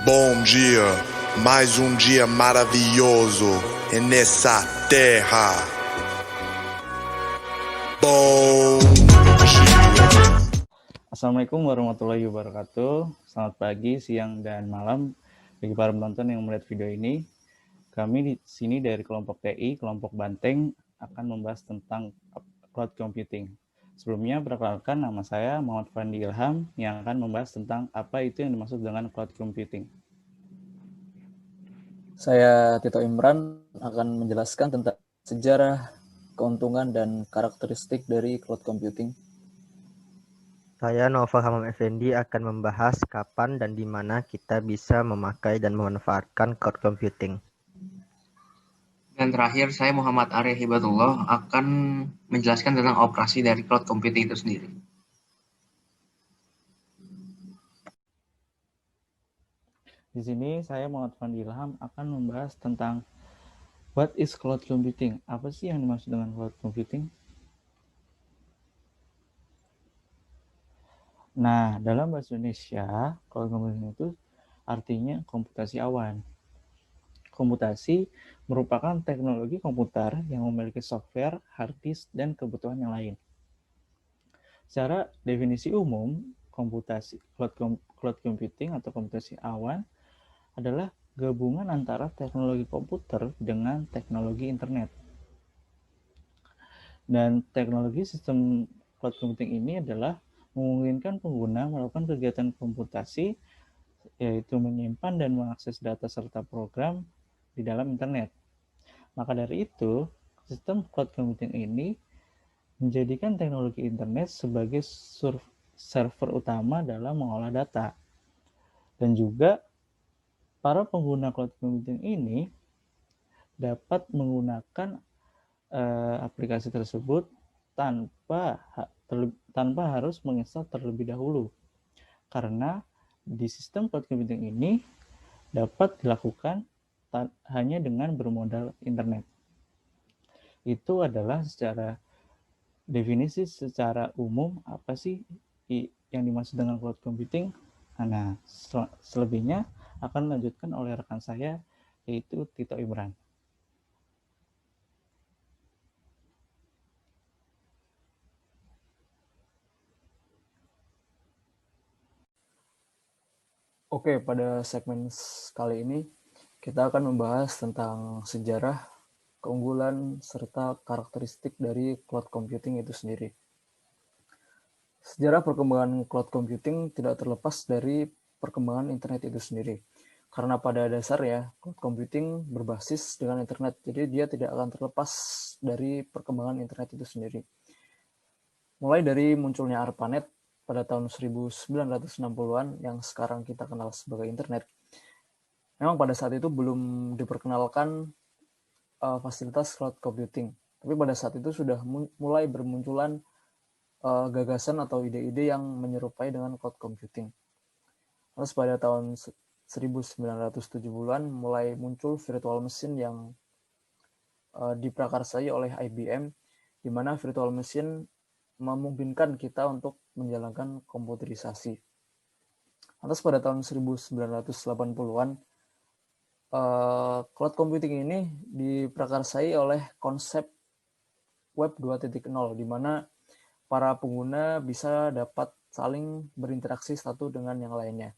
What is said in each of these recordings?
Bom dia, mais dia maravilhoso nessa terra. Bom dia. Assalamualaikum warahmatullahi wabarakatuh. Selamat pagi, siang, dan malam bagi para penonton yang melihat video ini. Kami di sini dari kelompok TI, kelompok Banteng, akan membahas tentang cloud computing. Sebelumnya, perkenalkan nama saya Muhammad Fandi Ilham yang akan membahas tentang apa itu yang dimaksud dengan cloud computing. Saya Tito Imran akan menjelaskan tentang sejarah, keuntungan, dan karakteristik dari cloud computing. Saya Nova Hamam Effendi akan membahas kapan dan di mana kita bisa memakai dan memanfaatkan cloud computing. Dan terakhir, saya Muhammad Arya Hibatullah akan menjelaskan tentang operasi dari cloud computing itu sendiri. Di sini saya Muhammad Fandi Ilham akan membahas tentang what is cloud computing? Apa sih yang dimaksud dengan cloud computing? Nah, dalam bahasa Indonesia, cloud computing itu artinya komputasi awan. Komputasi merupakan teknologi komputer yang memiliki software, hard disk, dan kebutuhan yang lain. Secara definisi umum, komputasi cloud computing atau komputasi awan adalah gabungan antara teknologi komputer dengan teknologi internet. Dan teknologi sistem cloud computing ini adalah memungkinkan pengguna melakukan kegiatan komputasi, yaitu menyimpan dan mengakses data serta program di dalam internet. Maka dari itu, sistem cloud computing ini menjadikan teknologi internet sebagai server utama dalam mengolah data. Dan juga para pengguna cloud computing ini dapat menggunakan aplikasi tersebut tanpa harus menginstal terlebih dahulu. Karena di sistem cloud computing ini dapat dilakukan hanya dengan bermodal internet. Itu adalah secara definisi secara umum apa sih yang dimaksud dengan cloud computing. Nah, selebihnya akan dilanjutkan oleh rekan saya, yaitu Tito Imran. Oke, pada segmen kali ini kita akan membahas tentang sejarah, keunggulan, serta karakteristik dari cloud computing itu sendiri. Sejarah perkembangan cloud computing tidak terlepas dari perkembangan internet itu sendiri. Karena pada dasarnya, cloud computing berbasis dengan internet, jadi dia tidak akan terlepas dari perkembangan internet itu sendiri. Mulai dari munculnya ARPANET pada tahun 1960-an yang sekarang kita kenal sebagai internet, memang pada saat itu belum diperkenalkan fasilitas cloud computing. Tapi pada saat itu sudah mulai bermunculan gagasan atau ide-ide yang menyerupai dengan cloud computing. Terus pada tahun 1970-an mulai muncul virtual machine yang diprakarsai oleh IBM, di mana virtual machine memungkinkan kita untuk menjalankan komputerisasi. Lantas pada tahun 1980-an, cloud computing ini diprakarsai oleh konsep Web 2.0, di mana para pengguna bisa dapat saling berinteraksi satu dengan yang lainnya.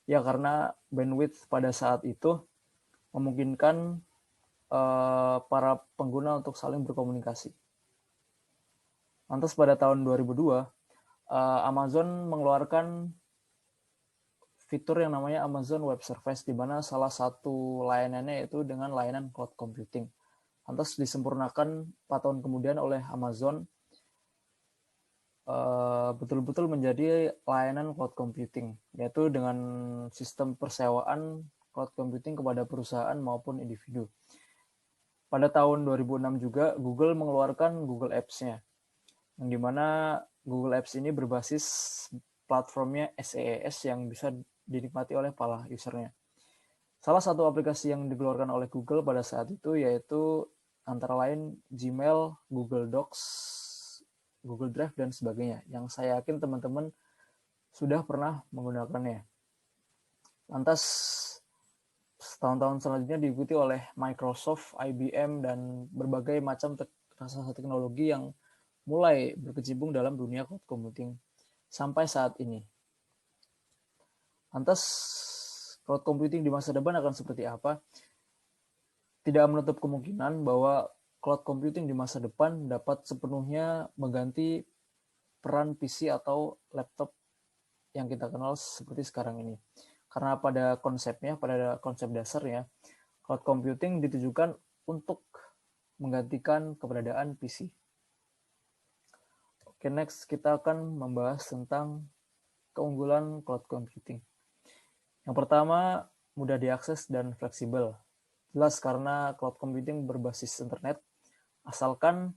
Ya, karena bandwidth pada saat itu memungkinkan para pengguna untuk saling berkomunikasi. Lantas pada tahun 2002, Amazon mengeluarkan fitur yang namanya Amazon Web Service, di mana salah satu layanannya yaitu dengan layanan cloud computing. Lantas disempurnakan 4 tahun kemudian oleh Amazon, betul-betul menjadi layanan cloud computing, yaitu dengan sistem persewaan cloud computing kepada perusahaan maupun individu. Pada tahun 2006 juga Google mengeluarkan Google Apps-nya, yang dimana Google Apps ini berbasis platformnya SaaS yang bisa dinikmati oleh para usernya. Salah satu aplikasi yang dikeluarkan oleh Google pada saat itu yaitu antara lain Gmail, Google Docs, Google Drive, dan sebagainya, yang saya yakin teman-teman sudah pernah menggunakannya. Lantas tahun-tahun selanjutnya diikuti oleh Microsoft, IBM, dan berbagai macam raksasa teknologi yang mulai berkecimpung dalam dunia cloud computing sampai saat ini. Lantas cloud computing di masa depan akan seperti apa? Tidak menutup kemungkinan bahwa cloud computing di masa depan dapat sepenuhnya mengganti peran PC atau laptop yang kita kenal seperti sekarang ini. Karena pada konsep dasarnya, cloud computing ditujukan untuk menggantikan keberadaan PC. Oke, next kita akan membahas tentang keunggulan cloud computing. Yang pertama, mudah diakses dan fleksibel. Jelas karena cloud computing berbasis internet, asalkan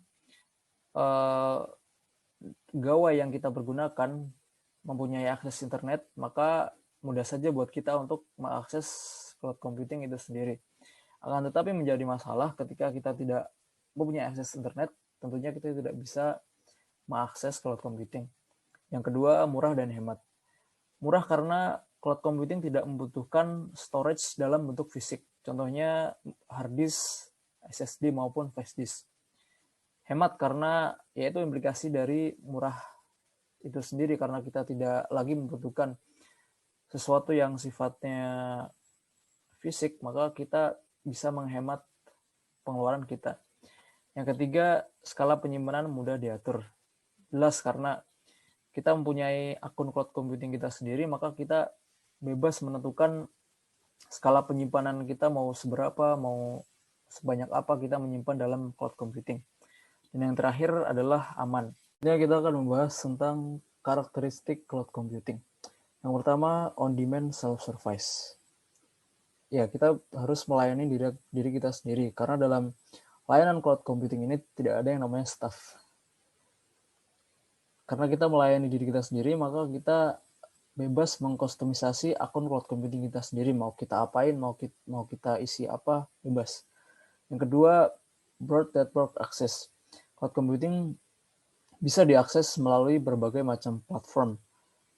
gawai yang kita pergunakan mempunyai akses internet, maka mudah saja buat kita untuk mengakses cloud computing itu sendiri. Akan tetapi menjadi masalah ketika kita tidak mempunyai akses internet, tentunya kita tidak bisa mengakses cloud computing. Yang kedua, murah dan hemat. Murah karena cloud computing tidak membutuhkan storage dalam bentuk fisik. Contohnya hard disk, SSD maupun flash disk. Hemat karena yaitu implikasi dari murah itu sendiri, karena kita tidak lagi membutuhkan sesuatu yang sifatnya fisik, maka kita bisa menghemat pengeluaran kita. Yang ketiga, skala penyimpanan mudah diatur. Jelas karena kita mempunyai akun cloud computing kita sendiri, maka kita bebas menentukan skala penyimpanan kita mau seberapa, mau sebanyak apa kita menyimpan dalam cloud computing. Dan yang terakhir adalah aman. Jadi kita akan membahas tentang karakteristik cloud computing. Yang pertama, on-demand self-service. Ya, kita harus melayani diri kita sendiri, karena dalam layanan cloud computing ini tidak ada yang namanya staff. Karena kita melayani diri kita sendiri, maka kita bebas mengkustomisasi akun cloud computing kita sendiri. Mau kita apain, mau kita isi apa, bebas. Yang kedua, broad network access. Cloud computing bisa diakses melalui berbagai macam platform.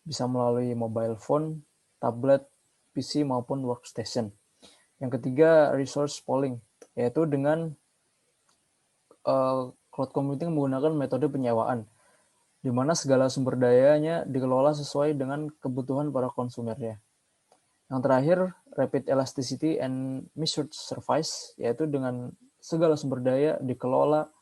Bisa melalui mobile phone, tablet, PC, maupun workstation. Yang ketiga, resource pooling, yaitu dengan cloud computing menggunakan metode penyewaan, di mana segala sumber dayanya dikelola sesuai dengan kebutuhan para konsumernya. Yang terakhir, rapid elasticity and measured service, yaitu dengan segala sumber daya dikelola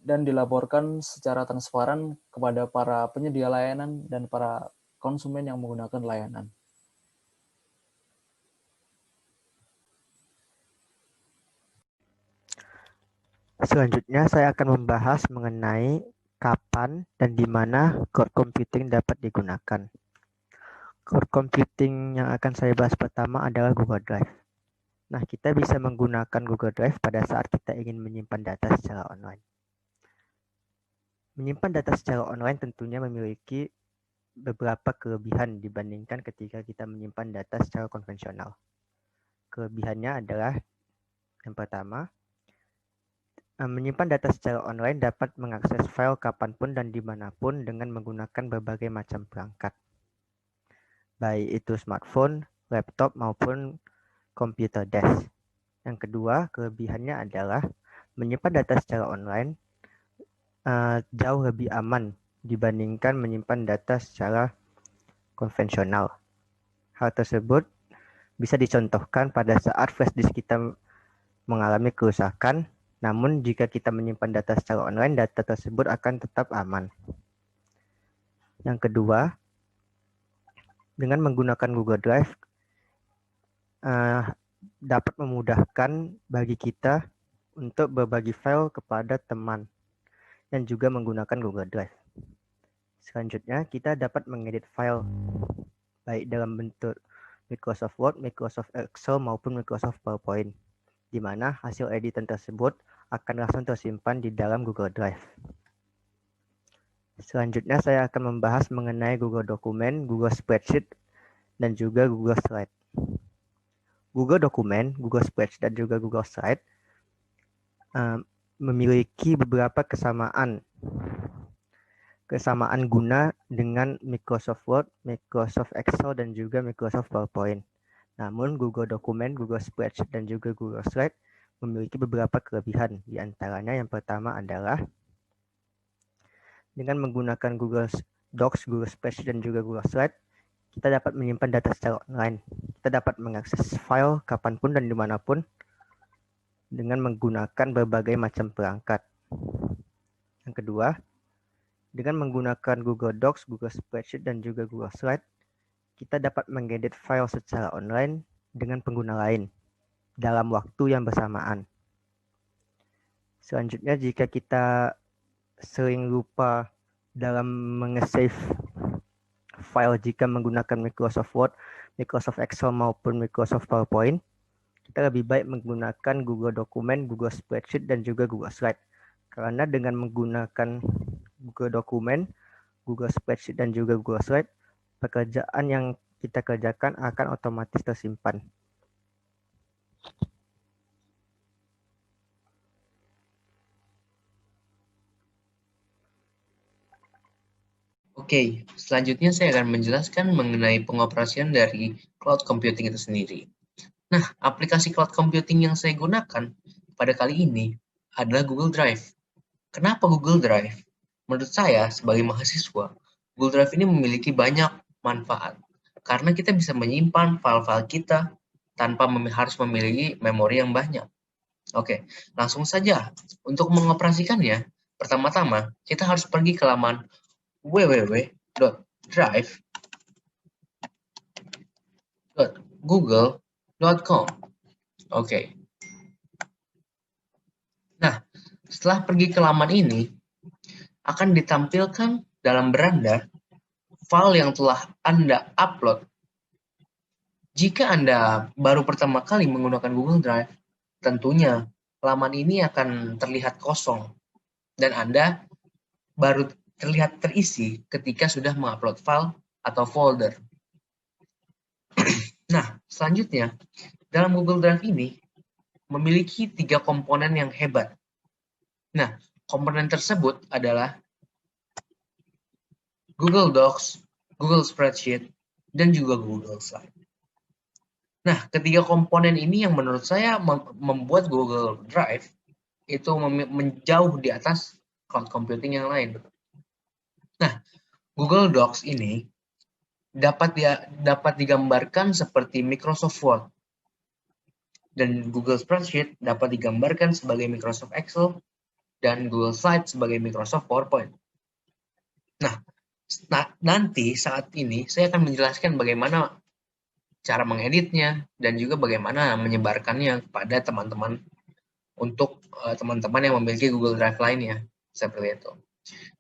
dan dilaporkan secara transparan kepada para penyedia layanan dan para konsumen yang menggunakan layanan. Selanjutnya saya akan membahas mengenai kapan dan di mana cloud computing dapat digunakan. Cloud computing yang akan saya bahas pertama adalah Google Drive. Nah, kita bisa menggunakan Google Drive pada saat kita ingin menyimpan data secara online. Menyimpan data secara online tentunya memiliki beberapa kelebihan dibandingkan ketika kita menyimpan data secara konvensional. Kelebihannya adalah, yang pertama, menyimpan data secara online dapat mengakses file kapanpun dan dimanapun dengan menggunakan berbagai macam perangkat, baik itu smartphone, laptop, maupun komputer desk. Yang kedua, kelebihannya adalah menyimpan data secara online jauh lebih aman dibandingkan menyimpan data secara konvensional. Hal tersebut bisa dicontohkan pada saat flash disk kita mengalami kerusakan, namun jika kita menyimpan data secara online, data tersebut akan tetap aman. Yang kedua, dengan menggunakan Google Drive dapat memudahkan bagi kita untuk berbagi file kepada teman yang juga menggunakan Google Drive. Selanjutnya, kita dapat mengedit file baik dalam bentuk Microsoft Word, Microsoft Excel, maupun Microsoft PowerPoint, di mana hasil editan tersebut akan langsung tersimpan di dalam Google Drive. Selanjutnya, saya akan membahas mengenai Google Dokumen, Google Spreadsheet, dan juga Google Slide. Google Dokumen, Google Spreadsheet, dan juga Google Slide memiliki beberapa kesamaan. kesamaan guna dengan Microsoft Word, Microsoft Excel, dan juga Microsoft PowerPoint. Namun Google Dokumen, Google Spreadsheet, dan juga Google Slide memiliki beberapa kelebihan. Di antaranya yang pertama adalah dengan menggunakan Google Docs, Google Spreadsheet, dan juga Google Slide, kita dapat menyimpan data secara online. Kita dapat mengakses file kapanpun dan dimanapun dengan menggunakan berbagai macam perangkat. Yang kedua, dengan menggunakan Google Docs, Google Spreadsheet, dan juga Google Slide, kita dapat mengedit file secara online dengan pengguna lain dalam waktu yang bersamaan. Selanjutnya, jika kita sering lupa dalam menge-save file jika menggunakan Microsoft Word, Microsoft Excel maupun Microsoft PowerPoint, kita lebih baik menggunakan Google Dokumen, Google Spreadsheet, dan juga Google Slide. Karena dengan menggunakan Google Dokumen, Google Spreadsheet, dan juga Google Slide, pekerjaan yang kita kerjakan akan otomatis tersimpan. Oke, selanjutnya saya akan menjelaskan mengenai pengoperasian dari cloud computing itu sendiri. Nah, aplikasi cloud computing yang saya gunakan pada kali ini adalah Google Drive. Kenapa Google Drive? Menurut saya, sebagai mahasiswa, Google Drive ini memiliki banyak manfaat. Karena kita bisa menyimpan file-file kita tanpa harus memiliki memori yang banyak. Oke, langsung saja. Untuk mengoperasikannya, pertama-tama kita harus pergi ke laman www.drive.google.com. Oke. Nah, setelah pergi ke laman ini, akan ditampilkan dalam beranda file yang telah Anda upload. Jika Anda baru pertama kali menggunakan Google Drive, tentunya laman ini akan terlihat kosong dan Anda baru terlihat terisi ketika sudah mengupload file atau folder. Nah, selanjutnya, dalam Google Drive ini memiliki 3 komponen yang hebat. Nah, komponen tersebut adalah Google Docs, Google Spreadsheet, dan juga Google Slide. Nah, ketiga komponen ini yang menurut saya membuat Google Drive itu menjauh di atas cloud computing yang lain. Nah, Google Docs ini dapat digambarkan seperti Microsoft Word, dan Google Spreadsheet dapat digambarkan sebagai Microsoft Excel, dan Google Slide sebagai Microsoft PowerPoint. Nah, nanti saat ini saya akan menjelaskan bagaimana cara mengeditnya dan juga bagaimana menyebarkannya kepada teman-teman untuk teman-teman yang memiliki Google Drive lainnya, seperti itu.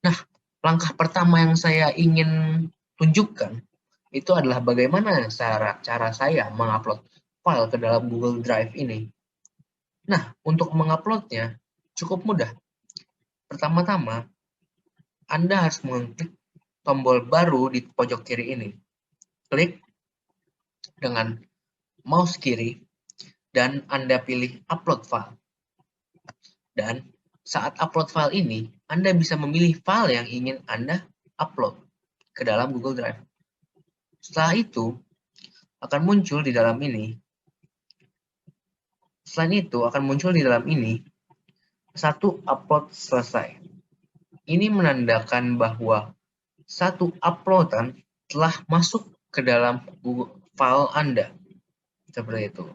Nah, langkah pertama yang saya ingin tunjukkan itu adalah bagaimana cara saya mengupload file ke dalam Google Drive ini. Nah, untuk menguploadnya cukup mudah. Pertama-tama, Anda harus mengklik tombol baru di pojok kiri ini. Klik dengan mouse kiri dan Anda pilih upload file. Dan saat upload file ini, Anda bisa memilih file yang ingin Anda upload ke dalam Google Drive. Setelah itu, akan muncul di dalam ini. Selain itu, akan muncul di dalam ini, satu upload selesai. Ini menandakan bahwa satu uploadan telah masuk ke dalam Google file Anda. Seperti itu.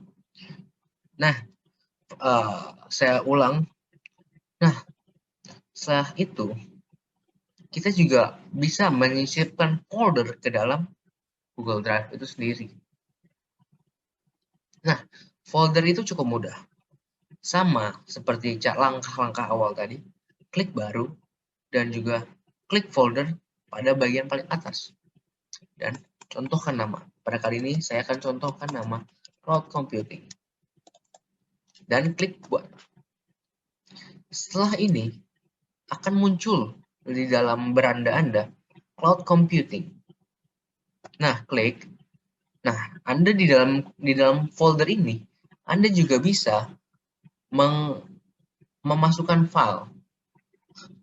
Nah, saya ulang. Nah, setelah itu, kita juga bisa menyisipkan folder ke dalam Google Drive itu sendiri. Nah, folder itu cukup mudah. Sama seperti langkah-langkah awal tadi, klik baru, dan juga klik folder pada bagian paling atas. Dan contohkan nama. Pada kali ini saya akan contohkan nama Cloud Computing. Dan klik buat. Setelah ini akan muncul di dalam beranda Anda Cloud Computing. Nah, klik. Nah, Anda di dalam folder ini Anda juga bisa memasukkan file.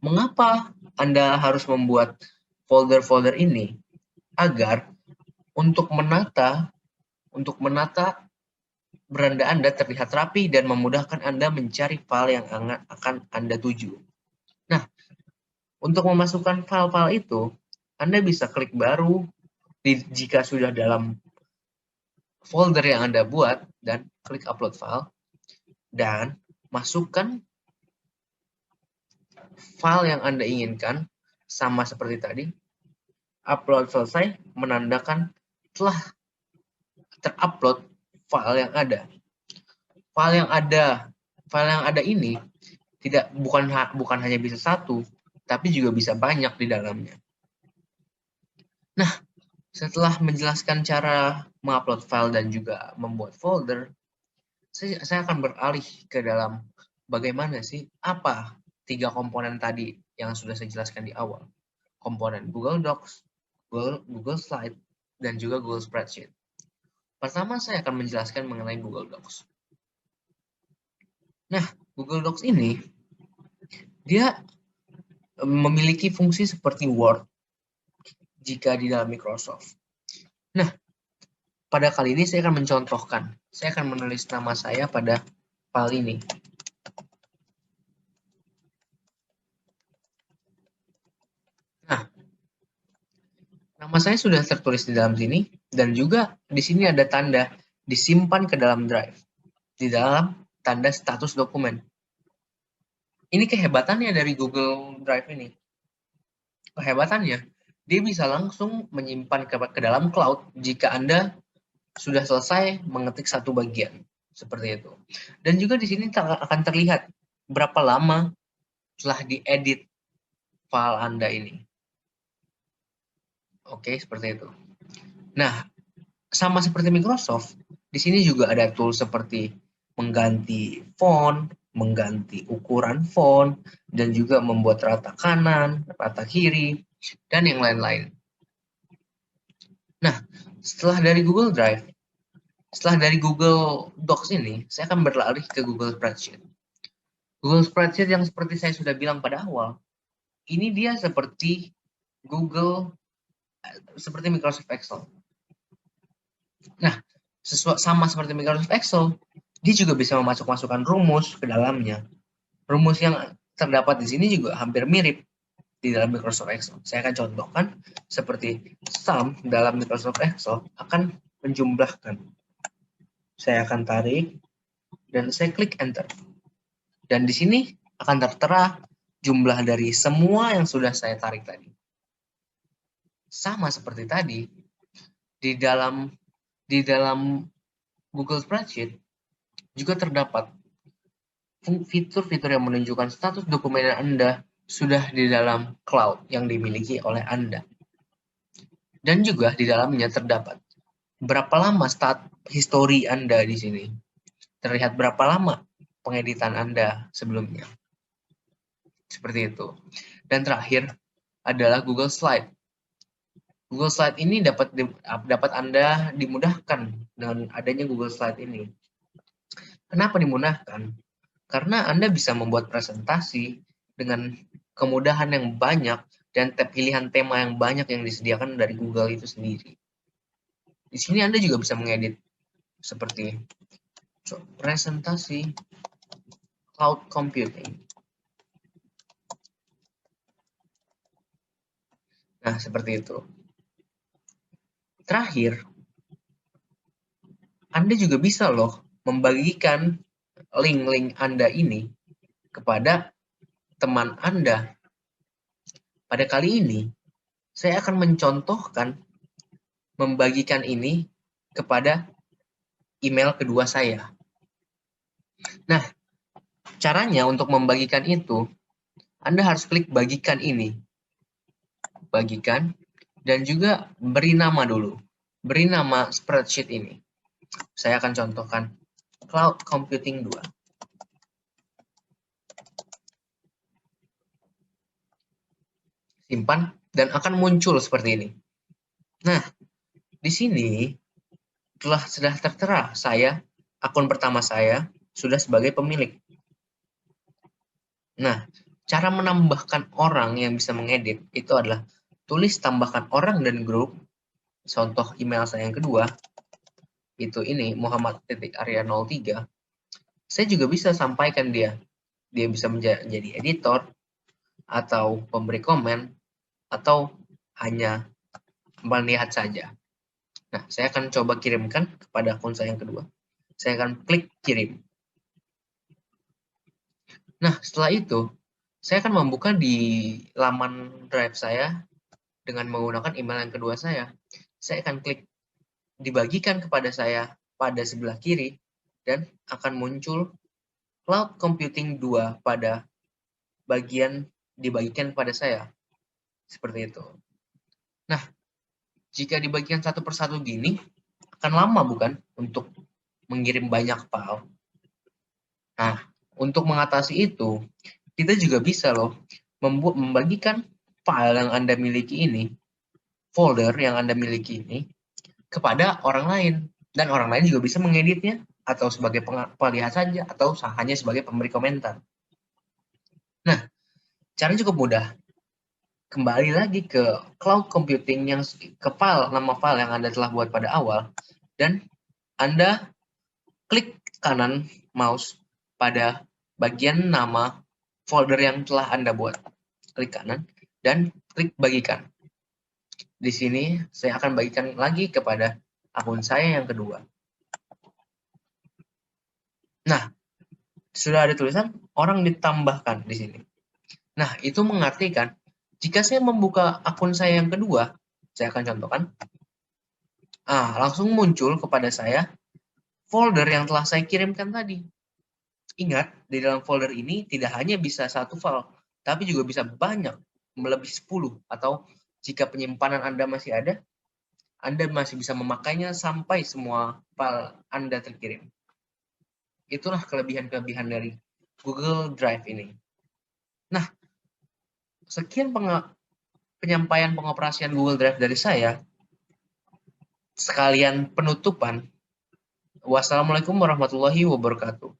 Mengapa Anda harus membuat folder-folder ini agar untuk menata beranda Anda terlihat rapi dan memudahkan Anda mencari file yang akan Anda tuju. Nah, untuk memasukkan file-file itu, Anda bisa klik baru jika sudah dalam folder yang Anda buat dan klik upload file dan masukkan file yang Anda inginkan sama seperti tadi. Upload selesai menandakan telah terupload file yang ada. File yang ada ini bukan hanya bisa satu, tapi juga bisa banyak di dalamnya. Nah, setelah menjelaskan cara mengupload file dan juga membuat folder, saya akan beralih ke dalam bagaimana sih apa 3 komponen tadi yang sudah saya jelaskan di awal. Komponen Google Docs, Google Slide, dan juga Google Spreadsheet. Pertama, saya akan menjelaskan mengenai Google Docs. Nah, Google Docs ini, dia memiliki fungsi seperti Word jika di dalam Microsoft. Nah, pada kali ini saya akan mencontohkan. Saya akan menulis nama saya pada file ini. Nah, nama saya sudah tertulis di dalam sini, dan juga di sini ada tanda disimpan ke dalam drive, di dalam tanda status dokumen. Ini kehebatannya dari Google Drive ini. Kehebatannya, dia bisa langsung menyimpan ke dalam cloud jika Anda sudah selesai mengetik satu bagian, seperti itu. Dan juga di sini akan terlihat berapa lama telah diedit file Anda ini. Oke, seperti itu. Nah, sama seperti Microsoft, di sini juga ada tool seperti mengganti font, mengganti ukuran font, dan juga membuat rata kanan, rata kiri, dan yang lain-lain. Nah, setelah dari Google Drive, setelah dari Google Docs ini, saya akan berlari ke Google Spreadsheet. Google Spreadsheet yang seperti saya sudah bilang pada awal, ini dia seperti seperti Microsoft Excel. Nah, sama seperti Microsoft Excel, dia juga bisa masukkan rumus ke dalamnya. Rumus yang terdapat di sini juga hampir mirip di dalam Microsoft Excel. Saya akan contohkan seperti sum dalam Microsoft Excel akan menjumlahkan. Saya akan tarik dan saya klik enter. Dan di sini akan tertera jumlah dari semua yang sudah saya tarik tadi. Sama seperti tadi, di dalam Google Spreadsheet juga terdapat fitur-fitur yang menunjukkan status dokumen Anda sudah di dalam cloud yang dimiliki oleh Anda. Dan juga di dalamnya terdapat berapa lama history Anda di sini. Terlihat berapa lama pengeditan Anda sebelumnya. Seperti itu. Dan terakhir adalah Google Slide. Google Slide ini dapat Anda dimudahkan dengan adanya Google Slide ini. Kenapa dimudahkan? Karena Anda bisa membuat presentasi dengan kemudahan yang banyak dan pilihan tema yang banyak yang disediakan dari Google itu sendiri. Di sini Anda juga bisa mengedit seperti presentasi cloud computing. Nah, seperti itu. Terakhir, Anda juga bisa loh membagikan link-link Anda ini kepada teman Anda. Pada kali ini, saya akan mencontohkan membagikan ini kepada email kedua saya. Nah, caranya untuk membagikan itu, Anda harus klik bagikan ini. Bagikan, dan juga beri nama dulu. Beri nama spreadsheet ini. Saya akan contohkan Cloud Computing 2. Simpan, dan akan muncul seperti ini. Nah, di sini sudah tertera akun pertama saya sudah sebagai pemilik. Nah, cara menambahkan orang yang bisa mengedit itu adalah tulis tambahkan orang dan grup. Contoh email saya yang kedua, itu ini, Muhammad.Arya03. Saya juga bisa sampaikan dia. Dia bisa menjadi editor, atau pemberi komen, atau hanya melihat saja. Nah, saya akan coba kirimkan kepada akun saya yang kedua. Saya akan klik kirim. Nah, setelah itu, saya akan membuka di laman drive saya dengan menggunakan email yang kedua saya. Saya akan klik dibagikan kepada saya pada sebelah kiri, dan akan muncul Cloud Computing 2 pada bagian dibagikan pada saya. Seperti itu. Nah, jika dibagikan satu persatu gini, akan lama bukan untuk mengirim banyak file. Nah, untuk mengatasi itu, kita juga bisa loh membagikan file yang Anda miliki ini, folder yang Anda miliki ini, kepada orang lain. Dan orang lain juga bisa mengeditnya, atau sebagai pelihat saja, atau hanya sebagai pemberi komentar. Nah, caranya cukup mudah. Kembali lagi ke cloud computing yang ke nama file yang Anda telah buat pada awal, dan Anda klik kanan mouse pada bagian nama folder yang telah Anda buat. Klik kanan dan klik bagikan. Di sini saya akan bagikan lagi kepada akun saya yang kedua. Nah, sudah ada tulisan orang ditambahkan di sini. Nah, itu mengartikan jika saya membuka akun saya yang kedua, saya akan contohkan. Langsung muncul kepada saya folder yang telah saya kirimkan tadi. Ingat, di dalam folder ini tidak hanya bisa satu file, tapi juga bisa banyak, melebihi 10. Atau jika penyimpanan Anda masih ada, Anda masih bisa memakainya sampai semua file Anda terkirim. Itulah kelebihan-kelebihan dari Google Drive ini. Nah, sekian penyampaian pengoperasian Google Drive dari saya. Sekalian penutupan. Wassalamualaikum warahmatullahi wabarakatuh.